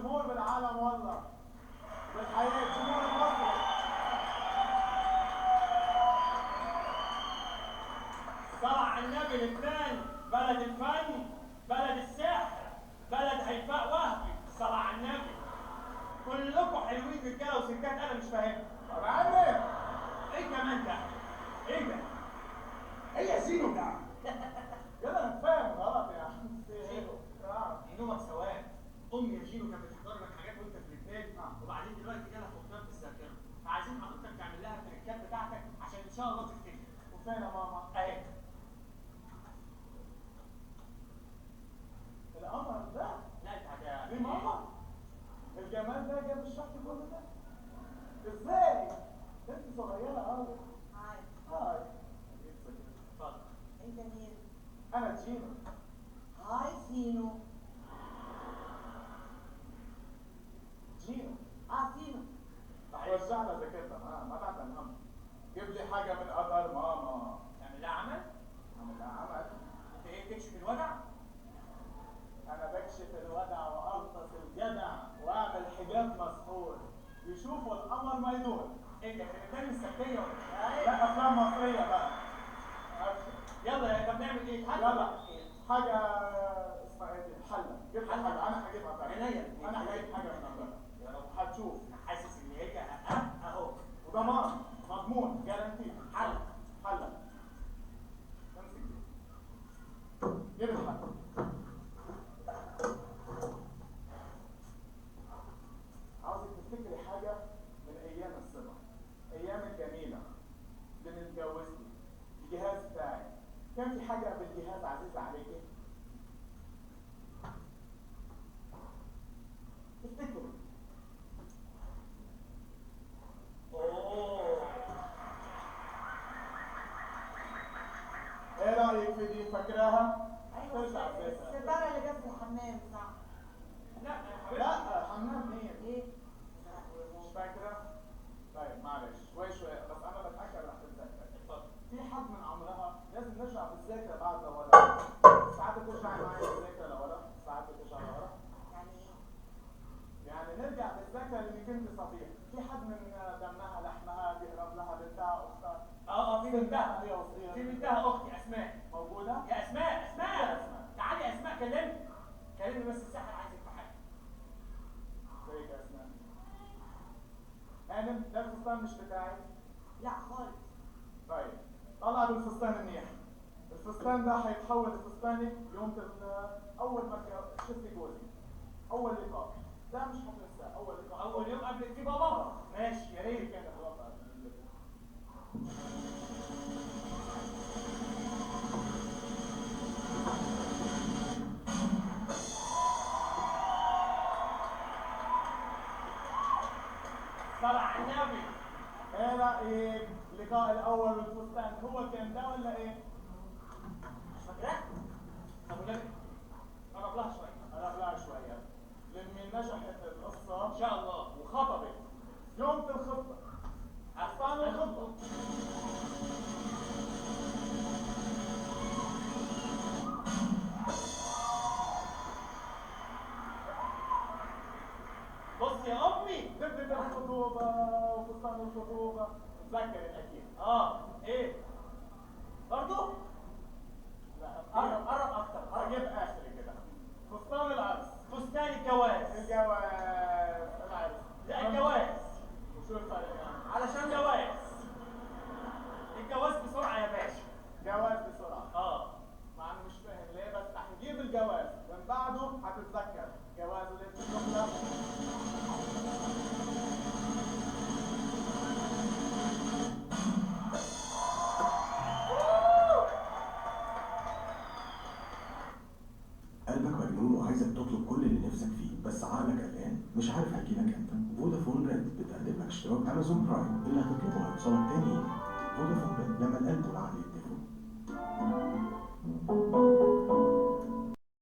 جمهور بالعالم والله بالحياة، الجمهور المصري. صلى على النبي الاثنين، بلد الفن، بلد السحر، بلد هيفاء وهبي. صلى على النبي. كلكم حلوين رجاله وستات، انا مش فاهم. طب عمي ايه كمان ده؟ ايه ده؟ هي زينو ده. كده انا فاهم غلط يا عم. جينو. نومك سواد. امي يا جينو كانت بتحضر لك حاجات وانت في الاثنين، وبعدين دلوقتي جالك فقدان في الذاكره، فعايزين حضرتك تعمل لها التركات بتاعتك عشان ان شاء الله تفتكر. وفين يا ماما؟ اهي. القمر ده؟ لا انت هتعمل دي ماما؟ الجمال ده جاب الشحط كل ده؟ ازاي؟ انت صغيرة قوي. هاي. هاي. اتفضل. انت مين؟ انا جينو. هاي زينو. جينو. زينو. رجعنا ذاكرتها، ما تعمل هم. جيب لي حاجة من قطر ماما. تعمل لها عمل؟ اعمل لها عمل. انت ايه بتكشف الوجع؟ انا بكشف الودع واغطس الجدع واعمل حجاب مسحور يشوفوا القمر ما يدور. ايه ده؟ الثاني السبتيه ولا ايه؟ لا افلام مصرية بقى. يلا يا طب نعمل ايه؟ يلا حاجة اسمها ايه دي؟ حلة. جيب لي حاجة، انا هجيبها بقى. عينيا. انا هجيب حاجة من عندها. يا رب. هتشوف. حاسس ان هي اهو. وضمان مضمون جارانتي. حل. حلة. امسك دي. جيب الحلة. عاوزك تفتكري حاجة من أيام الصبا، أيام الجميلة اللي اتجوزتي، الجهاز بتاعك، كان في حاجة بالجهاز عزيزة عليكي؟ افتكري. اوه. ايه رأيك في دي؟ فاكراها؟ ايوه ترجع تذاكر. الستاره اللي جت في الحمام صح؟ لا يا حبيبتي. لا حمام مين؟ ايه؟ مش فاكرة؟ طيب معلش شوي شوي، بس أنا بتأكد رح تتذكر. اتفضل. في حد من عمرها لازم نرجع بالذاكرة بعد لورا. ساعات بترجعي معي بالذاكرة لورا، ساعات بترجع لورا. يعني ايه؟ يعني نرجع بالذاكرة اللي كنت صغير. في حد من دمها لحمها بيقرب لها بنتها أختها. في بنتها. هي وصغيرة. في بنتها اختي اسماء. موجودة؟ يا اسماء. يا أسماء. تعالي يا اسماء كلمني بس الساحر عايزك في حاجه. ازيك يا أسماء؟ هانم ده الفستان مش بتاعي؟ لا خالص. طيب طلع بالفستان منيح. الفستان ده هيتحول لفستاني يوم اول ما شفتي جوزي، اول لقاء ده مش هتنساه. اول لقاء، اول يوم قبل في بابا. ماشي يا ايه ريت. كان الوضع؟ صلى على النبي. ايه رايك؟ اللقاء الاول بالفستان هو كان ده ولا ايه؟ مش فاكراه؟ طب ولاد قرب لها شويه. قرب لها شويه. لما نجحت القصه ان شاء الله. وخطبت يوم الخطبه، فستان الخطبه. بص يا امي. دبدب الخطوبه وفستان الخطوبه. تذكر اكيد. ايه برضو؟ لا قرب اكتر. هجيب اخري كده. فستان العرس. فستان الجواز. الجواز. العرس. لا الجواز. وشو الفرق يعني؟ علشان جواز. الجواز بسرعه يا باشا. جواز بسرعه. مع انه مش فاهم ليه، بس رح نجيب الجواز من بعده هتتذكر جواز اللي بتشوفها. قلبك مجنون وعايزك تطلب كل اللي نفسك فيه، بس عقلك قلقان مش عارف هيجيلك امتى. فودافون ريد بتقدم لك اشتراك امازون برايم اللي هتطلبه هيوصلك تاني يوم. فودافون ريد لما القلب والعقل يتفقوا.